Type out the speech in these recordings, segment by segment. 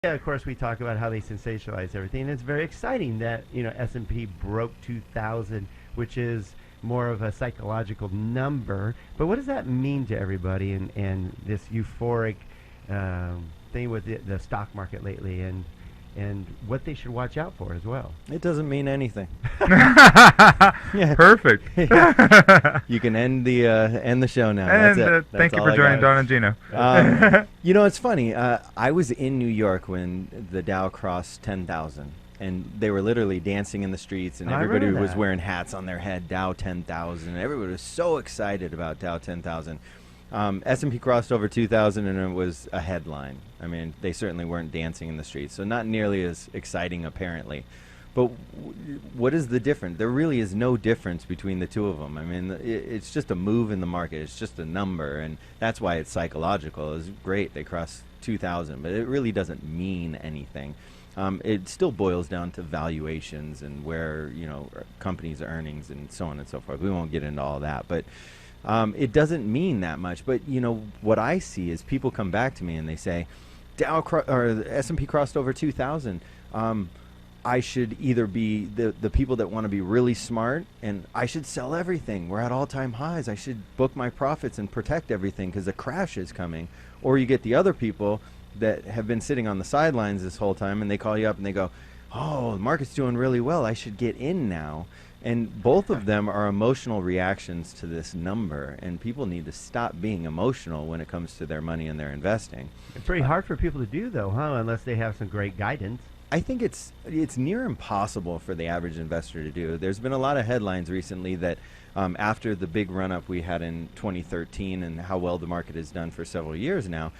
Yeah, of course, we talk about how they sensationalize everything. And it's very exciting that S&P broke 2,000, which is more of a psychological number. But what does that mean to everybody? And this euphoric thing with the stock market lately, and what they should watch out for as well. It doesn't mean anything. Yeah. Perfect. You can end the show now. And That's it. thank you for joining Don and Gino. It's funny. I was in New York when the Dow crossed 10,000, and they were literally dancing in the streets, and everybody was wearing hats on their head. Dow 10,000. Everybody was so excited about Dow 10,000. S&P crossed over 2,000, and it was a headline. I mean, they certainly weren't dancing in the streets, so not nearly as exciting, apparently. But what is the difference? There really is no difference between the two of them. I mean, it's just a move in the market. It's just a number, and that's why it's psychological. It's great they crossed 2,000, but it really doesn't mean anything. It still boils down to valuations and where companies' earnings and so on and so forth. We won't get into all that, but it doesn't mean that much. But what I see is people come back to me and they say, or S&P crossed over 2,000. I should either be the people that want to be really smart, and I should sell everything. We're at all-time highs. I should book my profits and protect everything because a crash is coming. Or you get the other people that have been sitting on the sidelines this whole time, and they call you up and they go, "Oh, the market's doing really well. I should get in now." And both of them are emotional reactions to this number, and people need to stop being emotional when it comes to their money and their investing. It's pretty hard for people to do, though, huh? Unless they have some great guidance. I think it's near impossible for the average investor to do. There's been a lot of headlines recently that after the big run-up we had in 2013 and how well the market has done for several years now,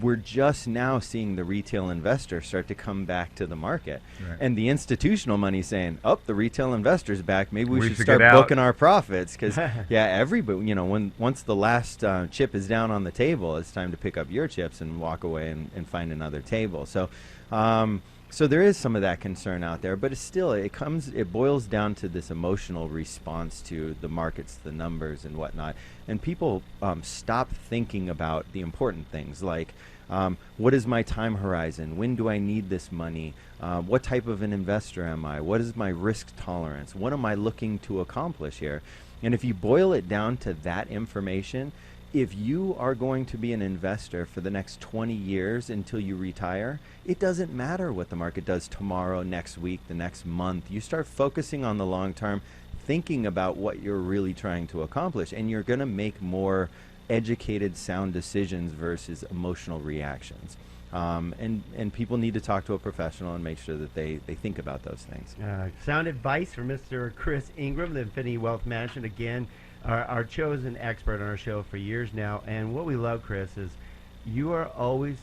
we're just now seeing the retail investor start to come back to the market. Right. And the institutional money saying, oh, the retail investor's back. Maybe we should start booking our profits. Because, everybody, once the last chip is down on the table, it's time to pick up your chips and walk away and find another table. So so there is some of that concern out there, but it's still, it boils down to this emotional response to the markets, the numbers and whatnot. And people stop thinking about the important things like, what is my time horizon? When do I need this money? What type of an investor am I? What is my risk tolerance? What am I looking to accomplish here? And if you boil it down to that information, if you are going to be an investor for the next 20 years until you retire, it doesn't matter what the market does tomorrow, next week, the next month. You start focusing on the long term, thinking about what you're really trying to accomplish, and you're going to make more educated, sound decisions versus emotional reactions. And people need to talk to a professional and make sure that they think about those things. Sound advice from Mr. Chris Ingram, the Infinity Wealth Management. Again, our chosen expert on our show for years now. And what we love, Chris, is you are always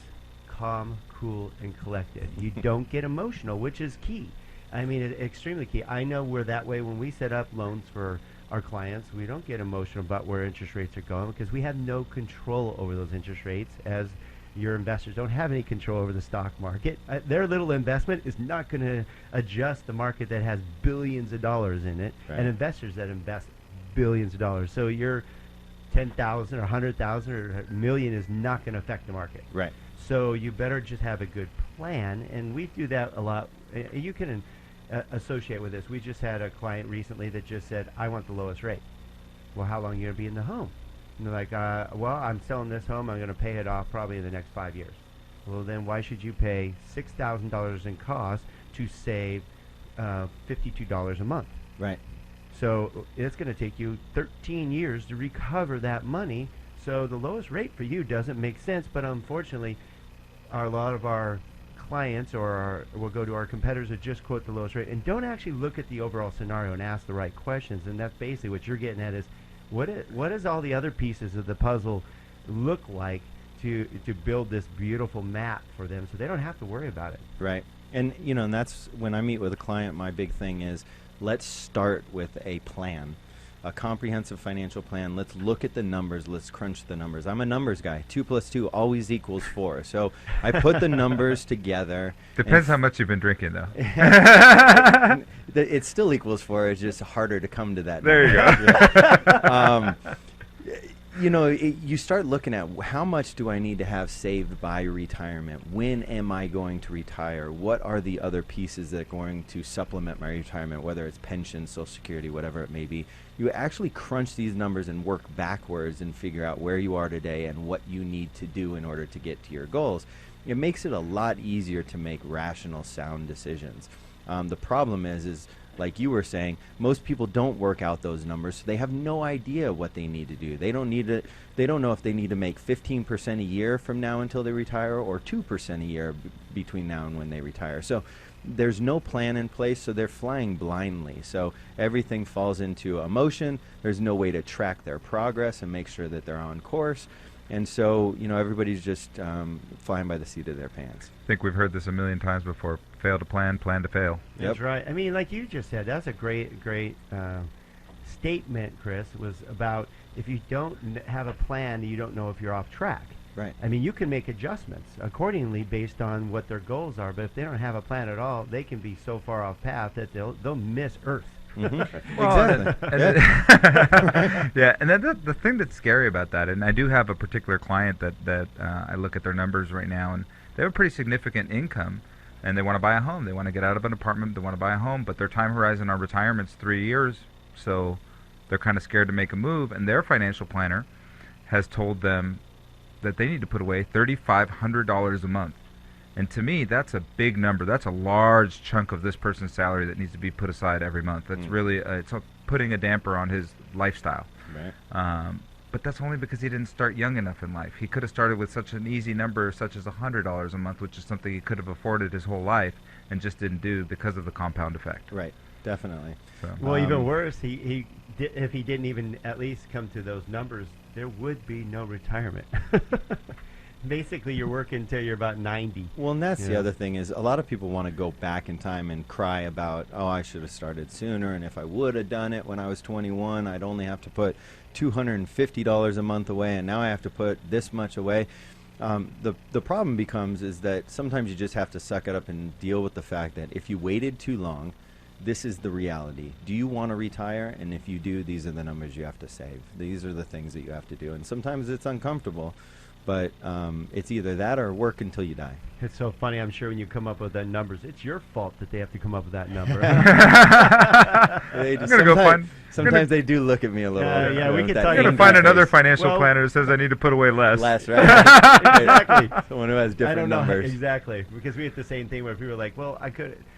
calm, cool, and collected. You don't get emotional, which is key. I mean, it's extremely key. I know we're that way when we set up loans for our clients. We don't get emotional about where interest rates are going because we have no control over those interest rates, as your investors don't have any control over the stock market. Their little investment is not going to adjust the market that has billions of dollars in it, right, and investors that invest billions of dollars. So your 10,000 or 100,000 or a million is not going to affect the market. Right. So you better just have a good plan, and we do that a lot. You can associate with this. We just had a client recently that just said, I want the lowest rate. Well, how long are you going to be in the home? And they're like, well, I'm selling this home. I'm going to pay it off probably in the next 5 years. Well, then why should you pay $6,000 in cost to save $52 a month? Right. So it's going to take you 13 years to recover that money. So the lowest rate for you doesn't make sense. But unfortunately, a lot of our clients will go to our competitors that just quote the lowest rate and don't actually look at the overall scenario and ask the right questions. And that's basically what you're getting at is, what does all the other pieces of the puzzle look like to build this beautiful map for them so they don't have to worry about it. Right. And, and that's when I meet with a client, my big thing is, let's start with a plan, a comprehensive financial plan. Let's look at the numbers. Let's crunch the numbers. I'm a numbers guy. 2 + 2 always equals 4. So I put the numbers together. Depends how much you've been drinking, though. It still equals 4. It's just harder to come to that there number. You go. you start looking at how much do I need to have saved by retirement? When am I going to retire? What are the other pieces that are going to supplement my retirement, whether it's pension, Social Security, whatever it may be? You actually crunch these numbers and work backwards and figure out where you are today and what you need to do in order to get to your goals. It makes it a lot easier to make rational, sound decisions. The problem is like you were saying, most people don't work out those numbers, so they have no idea what they need to do. They don't know if they need to make 15% a year from now until they retire or 2% a year between now and when they retire. So there's no plan in place, so they're flying blindly. So everything falls into emotion. There's no way to track their progress and make sure that they're on course. And so, everybody's just flying by the seat of their pants. I think we've heard this a million times before. Fail to plan to fail. That's right. I mean, like you just said, that's a great statement, Chris, was about if you don't have a plan, you don't know if you're off track. Right. I mean, you can make adjustments accordingly based on what their goals are, but if they don't have a plan at all, they can be so far off path that they'll miss Earth. Mm-hmm. Exactly. Yeah, and then the thing that's scary about that, and I do have a particular client that I look at their numbers right now, and they have a pretty significant income, and they want to buy a home. They want to get out of an apartment. They want to buy a home, but their time horizon on retirement's 3 years, so they're kind of scared to make a move, and their financial planner has told them that they need to put away $3,500 a month. And to me, that's a big number. That's a large chunk of this person's salary that needs to be put aside every month. That's really putting a damper on his lifestyle. Right. But that's only because he didn't start young enough in life. He could have started with such an easy number, such as $100 a month, which is something he could have afforded his whole life, and just didn't do because of the compound effect. Right. Definitely. So. Well, even worse, if he didn't even at least come to those numbers, there would be no retirement. Basically, you're working until you're about 90. Well, and that's the other thing is a lot of people want to go back in time and cry about, oh, I should have started sooner, and if I would have done it when I was 21, I'd only have to put $250 a month away, and now I have to put this much away. The problem becomes is that sometimes you just have to suck it up and deal with the fact that if you waited too long, this is the reality. Do you want to retire? And if you do, these are the numbers you have to save. These are the things that you have to do. And sometimes it's uncomfortable, but it's either that or work until you die. It's so funny. I'm sure when you come up with that numbers, it's your fault that they have to come up with that number. Sometimes they do look at me a little. Yeah, we can tell I'm going to find another financial planner that says I need to put away less. Less, right? Exactly. Someone who has different numbers. Exactly. Because we have the same thing where people are like, well,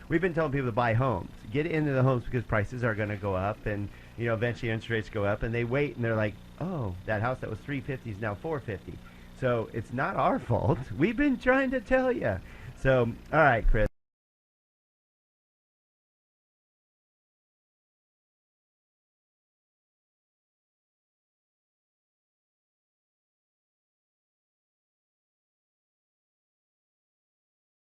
we've been telling people to buy homes. Get into the homes because prices are going to go up, and eventually interest rates go up, and they wait, and they're like, oh, that house that was $350 is now $450. So it's not our fault. We've been trying to tell you. So, all right, Chris.